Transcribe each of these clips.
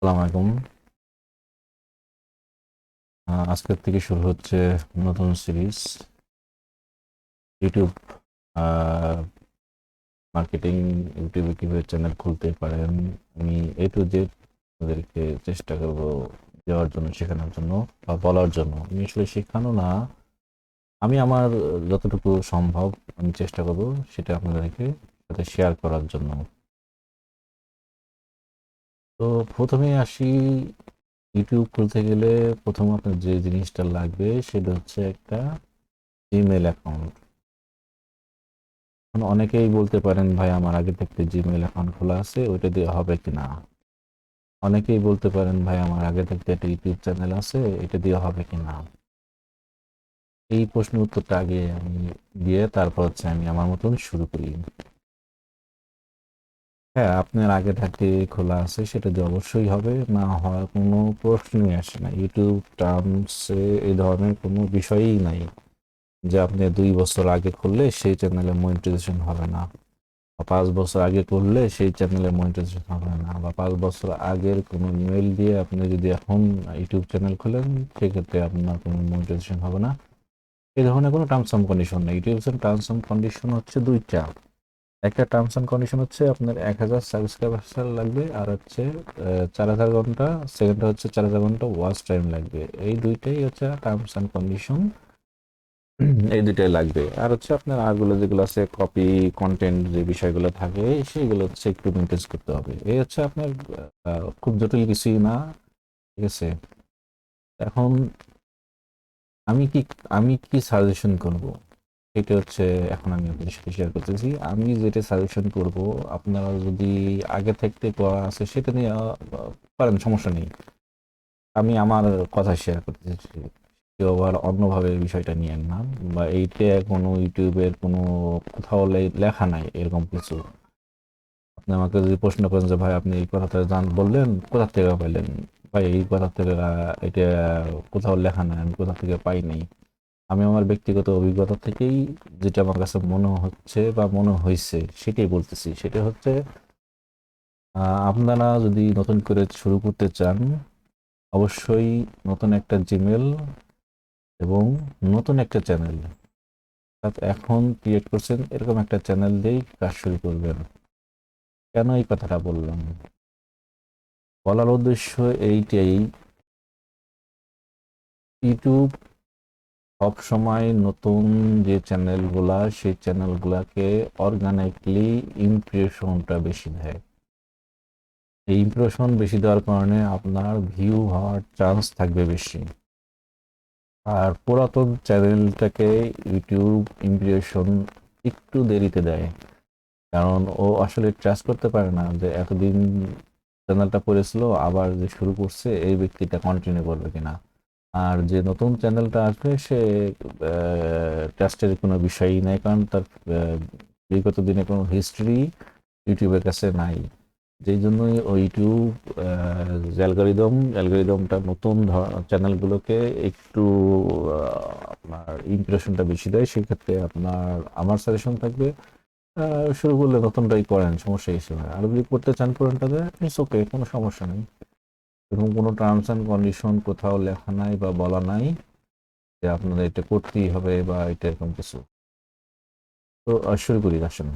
আসসালামু আলাইকুম। আজকের থেকে শুরু হচ্ছে নতুন সিরিজ ইউটিউব মার্কেটিং। ইউটিউবে কিভাবে চ্যানেল খুলতে পারেন, আমি A to Z আপনাদেরকে চেষ্টা করব দেওয়ার জন্য, শেখানোর জন্য বা বলার জন্য। আমি আসলে শেখানো না, আমি আমার যতটুকু সম্ভব আমি চেষ্টা করব সেটা আপনাদেরকে সাথে শেয়ার করার জন্য। তো প্রথমে আসি, ইউটিউব খুলতে গেলে প্রথম আপনার যে জিনিসটা লাগবে সেটা হচ্ছে একটা জিমেল অ্যাকাউন্ট। এখন অনেকেই বলতে পারেন, ভাই আমার আগে থেকে জিমেইল অ্যাকাউন্ট খোলা আছে, ওইটা দিয়ে হবে কিনা। অনেকেই বলতে পারেন, ভাই আমার আগে থেকে একটা ইউটিউব চ্যানেল আছে, এটা দিয়ে হবে কিনা। এই প্রশ্নের উত্তরটা আগে আমি দিয়ে তারপর হচ্ছে আমি আমার মতন শুরু করি। হ্যাঁ, আপনার আগে থাকতে খোলা আছে সেটা দিয়ে অবশ্যই হবে, না হওয়ার কোনো প্রশ্নই আসে না। ইউটিউব টার্মসে এই ধরনের কোনো বিষয়ই নাই যে আপনি 2 বছর আগে খুললে সেই চ্যানেলে মনিটাইজেশন হবে না, বা 5 বছর আগে করলে সেই চ্যানেলে মনিটাইজেশন হবে না, বা 5 বছর আগের কোনো ইমেল দিয়ে আপনি যদি এখন ইউটিউব চ্যানেল খোলেন সেক্ষেত্রে আপনার কোনো মনিটাইজেশন হবে না। এই ধরনের কোনো টার্মস অ্যান্ড কন্ডিশন নেই। ইউটিউবের টার্মস অ্যান্ড কন্ডিশন হচ্ছে দুইটা। একটা টার্মস অ্যান্ড কন্ডিশন হচ্ছে আপনার 1,000 সাবস্ক্রাইবার লাগবে, আর হচ্ছে 4,000 ঘন্টা, সেকেন্ডটা হচ্ছে 4,000 ঘন্টা ওয়াচ টাইম লাগবে। এই দুইটাই হচ্ছে টার্মস অ্যান্ড কন্ডিশন। এই দুইটাই লাগবে। আর হচ্ছে আপনার আরগুলো যেগুলো আছে, কপি কন্টেন্ট যে বিষয়গুলো থাকে সেইগুলো হচ্ছে একটু মেনটেন করতে হবে। এই হচ্ছে আপনার খুব জটিল কিছুই না। ঠিক আছে। এখন আমি কি আমি কি সাজেশন করব, এটা হচ্ছে এখন আমি আপনাদের সাথে শেয়ার করতেছি। আমি যেটা সাজেশন করব, আপনারা যদি আগে থাকতে করা আছে সেটা নিয়ে পারেন, সমস্যা নেই। আমি আমার কথা শেয়ার করতেছি, কেউ আবার অন্যভাবে বিষয়টা নিয়েন না, বা এইটা কোনো ইউটিউবের কোনো কোথাও লেখা নাই এরকম কিছু। আপনি আমাকে যদি প্রশ্ন করেন যে ভাই আপনি এই কথাটা বললেন কোথা থেকে পাইলেন, ভাই এই কথা থেকে এটা কোথাও লেখা নাই, আমি কোথা থেকে পাই নাই। আমি আমার ব্যক্তিগত অভিজ্ঞতা থেকেই যেটা আমার কাছে মনে হচ্ছে বা মনে হয়েছে সেটাই বলতেছি। সেটা হচ্ছে আপনারা যদি নতুন করে শুরু করতে চান, অবশ্যই নতুন একটা জিমেল এবং নতুন একটা চ্যানেল, এখন ক্রিয়েট করছেন এরকম একটা চ্যানেল দিয়েই কাজ শুরু করবেন। কেন এই কথাটা বললাম, বলার উদ্দেশ্য এইটাই, ইউটিউব সব সময় নতুন যে চ্যানেলগুলা সেই চ্যানেলগুলাকে অর্গানিকলি ইমপ্রেশনটা বেশি দেয়। এই ইমপ্রেশন বেশি দেওয়ার কারণে আপনার ভিউ হওয়ার চান্স থাকবে বেশি। আর পুরাতন চ্যানেলটাকে ইউটিউব ইমপ্রেশন একটু দেরিতে দেয়, কারণ ও আসলে ট্রাস্ট করতে পারে না যে এতদিন চ্যানেলটা করেছিল আবার যে শুরু করছে এই ব্যক্তিটা কন্টিনিউ করবে কিনা। আর যে নতুন চ্যানেলটা আসবে সে ট্রাস্টের কোনো বিষয়ই নাই, কারণ তার বিগত দিনে কোনো হিস্ট্রি ইউটিউবের কাছে নাই। যেই জন্যই ওই ইউটিউব অ্যালগোরিদমটা নতুন চ্যানেলগুলোকে একটু আপনার ইমপ্রেশনটা বেশি দেয়। সেক্ষেত্রে আপনার আমার সাজেশন থাকবে, শুরু করলে নতুনটাই করেন, সমস্যা কিছু হয়। আর যদি করতে চান পুরোনটাতে, ইটস ওকে, কোনো সমস্যা নেই। এরকম কোনো টার্মস অ্যান্ড কন্ডিশন কোথাও লেখা নাই বা বলা নাই যে আপনাদের এটা করতেই হবে বা এটা এরকম কিছু। তো শুরু করি, আসেন।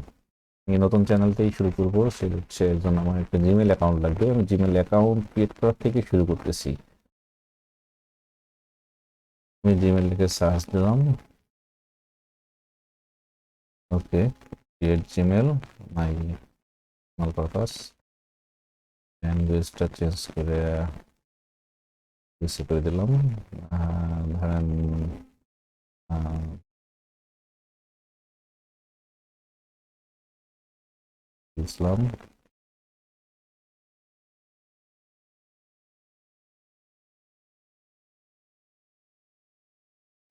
আমি নতুন চ্যানেলটাই শুরু করবো, সেটা হচ্ছে এর জন্য আমার একটা জিমেল অ্যাকাউন্ট লাগবে। আমি জিমেল অ্যাকাউন্ট ক্রিয়েট করার থেকে শুরু করতেছি। আমি জিমেল লিখে সার্চ দিলাম, okay, create Gmail, my purpose, ল্যাঙ্গুয়েজটা চেঞ্জ করে কিছু করে দিলাম, ধরেন ইসলাম,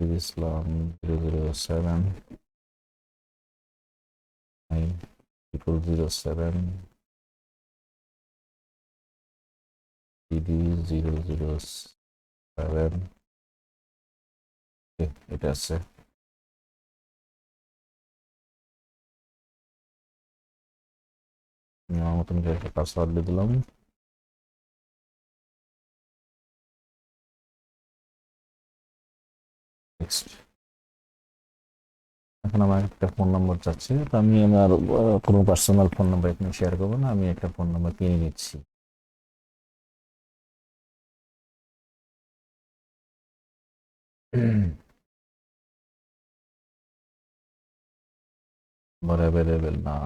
ইসলাম 007, 007, DD 007, এটা আছে। আমি আমার মতন করে একটা পাসওয়ার্ড দিয়ে দিলাম। নেক্সট। এখন আমার একটা ফোন নম্বর চাচ্ছে, তো আমি আমার কোনো পার্সোনাল ফোন নাম্বার এখানে শেয়ার করবো না, আমি একটা ফোন নাম্বার কিনে নিচ্ছি। অ্যাভেলেবেল না,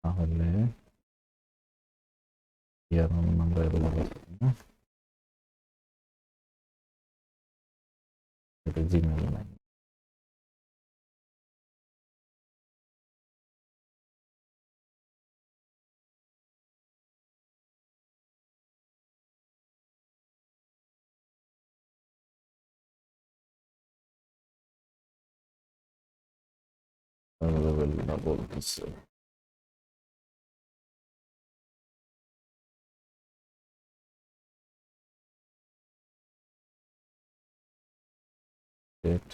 তাহলে নাম্বার অ্যাভেলেবেল না, এটা জিমেল নাই। অ্যাভেলেবেল না বলতেছে। ডেট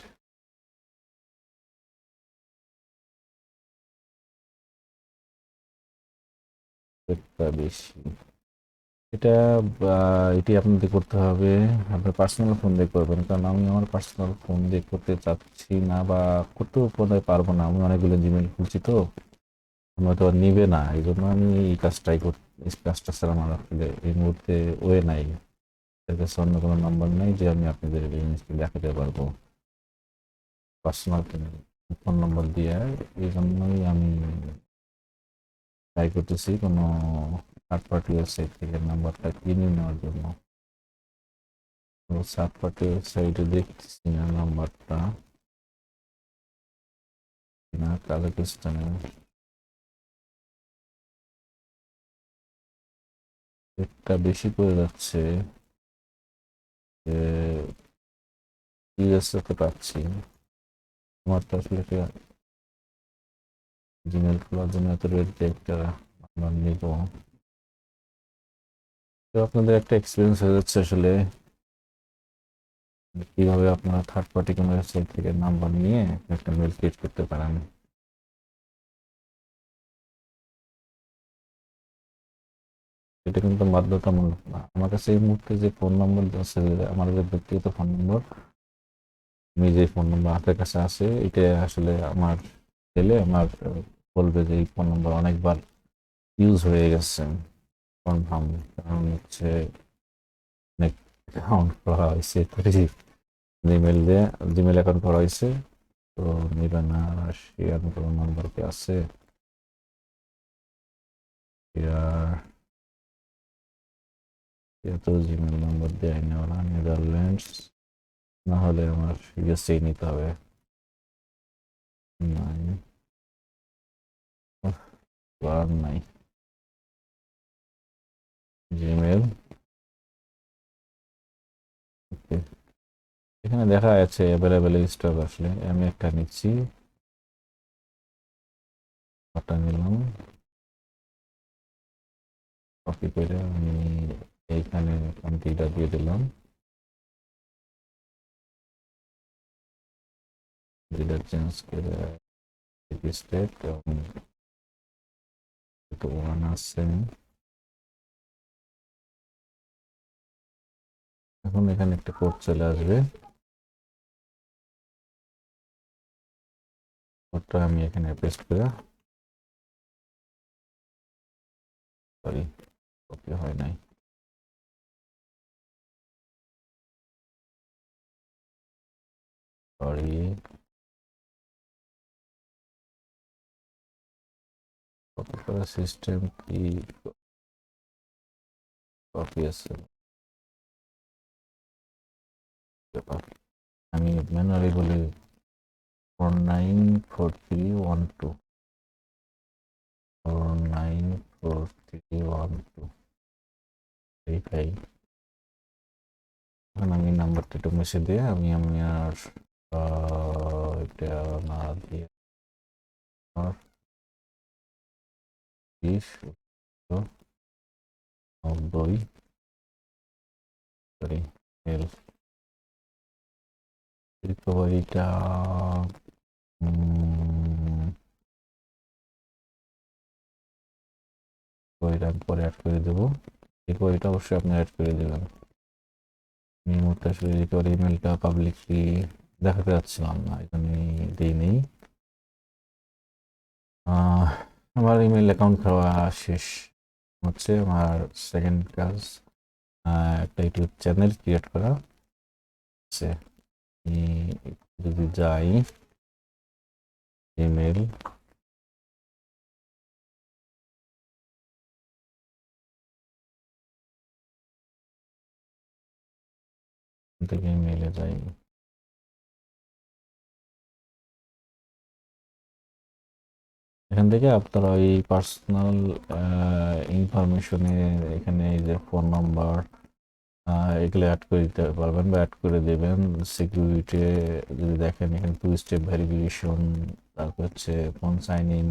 ডেটটা বেশি, এটা এটি আপনাদের করতে হবে, আপনার পার্সোনাল ফোন দিয়ে করবেন, কারণ আমি আমার পার্সোনাল ফোন দিয়ে করতে চাচ্ছি না, বা করতেও বোধহয় পারবো না, আমি অনেকগুলো জিমেল খুলছি তো, আমার তো আর নিবে না, এই জন্য আমি এই কাজটাই এই কাজটা ছাড়া আমার আসলে এই মুহূর্তে ওয়ে নাই, এর কাছে অন্য কোনো নাম্বার নেই যে আমি আপনাদের এই জিনিসটা দেখাতে পারবো পার্সোনাল ফোন নম্বর দিয়ে। এই জন্যই আমি ট্রাই করতেছি কোনো থার্ড পার্টি ওয়েবসাইট থেকে নাম্বারটা কিনে নেওয়ার জন্য। থার্ড পার্টি ওয়েবসাইটে দেখতেছি না নাম্বারটা, না কাজাকিস্তানে রেটটা বেশি করে যাচ্ছে, ইউএসএ তে পাচ্ছি, আমার তো আসলে জিমেল খোলার জন্য এত রেট দিয়ে একটা নাম্বার নিব। তো আপনাদের একটা এক্সপিরিয়েন্স হয়ে যাচ্ছে আসলে কিভাবে আপনারা থার্ড পার্টি কোনো ওয়েবসাইট থেকে নাম্বার নিয়ে একটা মেল ক্রিয়েট করতে পারেন। এটা কিন্তু বাধ্যতামূলক না, আমার কাছে এই মুহূর্তে যে ফোন নম্বর আছে, আমার যে ব্যক্তিগত ফোন নম্বর, আমি যে ফোন নম্বর হাতের কাছে আছে, এটা আসলে আমার ছেলে আমার বলবে যে এই ফোন নম্বর অনেকবার ইউজ হয়ে গেছে কনফার্ম, কারণ হচ্ছে অনেক অ্যাকাউন্ট করা হয়েছে, জিমেল দিয়ে জিমেল অ্যাকাউন্ট করা হয়েছে, তো নিবে না। শেয়ার কোনো নাম্বার কি আছে? শেয়ার তো জিমেল নাম্বার দেয় না ওরা, নেদারল্যান্ডস, না হলে আমার ইউএসএ নিতে হবে। নাই, আর নাই জিমেল। ওকে, এখানে দেখা যাচ্ছে অ্যাভেলেবেল স্টক, আসলে আমি একটা নিচ্ছি, ওটা নিলাম, কপি করে আমি এইখানে কান্ট্রিটা দিয়ে দিলাম, যেটা চেঞ্জ করে স্টেট এবং ওয়ান আছে। এখন এখানে একটা কোড চলে আসবে, কোডটা আমি এখানে পেস্ট করে, সরি কপি হয় নাই, সরি, কপি করার সিস্টেম কি, কপি আছে ব্যাপার, আমি ম্যানুয়ালি বলি 494312, 494312, এইটাই। এখন আমি নাম্বারটা একটু মুছে দিয়ে আমি আর এটা না দিয়ে 20 90, সরি রিকভারিটা রিকভারিটা পরে অ্যাড করে দেবো, রিকভারিটা অবশ্যই আপনি অ্যাড করে দেবেন। এই মুহূর্তে আসলে রিকভারি ইমেলটা পাবলিকলি দেখাতে যাচ্ছিলাম না, এখানে দিই নেই। আমার ইমেল অ্যাকাউন্ট খাওয়া শেষ হচ্ছে। আমার সেকেন্ড কাজ একটা ইউটিউব চ্যানেল ক্রিয়েট করা আছে। যদি যাই ইমেল, থেকে ইমেলে যাই, এখান থেকে আপনারা এই পার্সোনাল ইনফরমেশনে এখানে এই যে ফোন নাম্বার এগুলো অ্যাড করে দিতে পারবেন বা অ্যাড করে দেবেন। সিকিউরিটি যদি দেখেন এখানে 2 স্টেপ ভেরিফিকেশন, তারপর হচ্ছে phone sign in,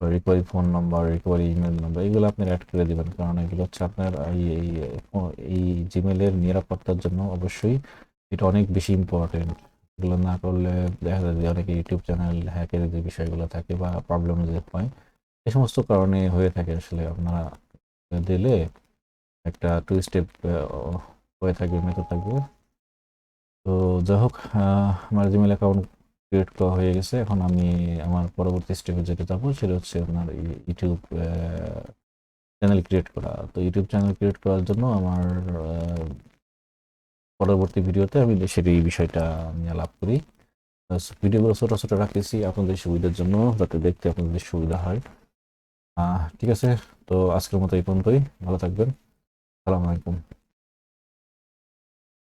recovery phone number, recovery email number, এগুলো আপনি অ্যাড করে দিবেন। কারণ এগুলো হচ্ছে আপনার এই জিমেলের নিরাপত্তার জন্য অবশ্যই এটা অনেক বেশি ইম্পর্টেন্ট। এগুলো না করলে দেখা যায় যে অনেকে ইউটিউব চ্যানেল হ্যাকের যে বিষয়গুলো থাকে বা প্রবলেম যে হয়, এই সমস্ত কারণে হয়ে থাকে। আসলে আপনারা দিলে একটা 2 স্টেপ হয়ে থাকবে, মেথড থাকবে। তো যাই হোক, আমার জিমেল অ্যাকাউন্ট ক্রিয়েট করা হয়ে গেছে। এখন আমি আমার পরবর্তী স্টেপে যেতে যাবো, সেটা হচ্ছে আপনার ইউটিউব চ্যানেল ক্রিয়েট করা। তো ইউটিউব চ্যানেল ক্রিয়েট করার জন্য আমার পরবর্তী ভিডিওতে আমি সেটা এই বিষয়টা নিয়ে আলাপ করি। ভিডিওগুলো ছোট ছোট রাখতেছি আপনাদের সুবিধার জন্য, যাতে দেখতে আপনাদের সুবিধা হয়। ঠিক আছে, তো আজকের মতো এই পর্যন্তই। ভালো থাকবেন। আসসালামু আলাইকুম।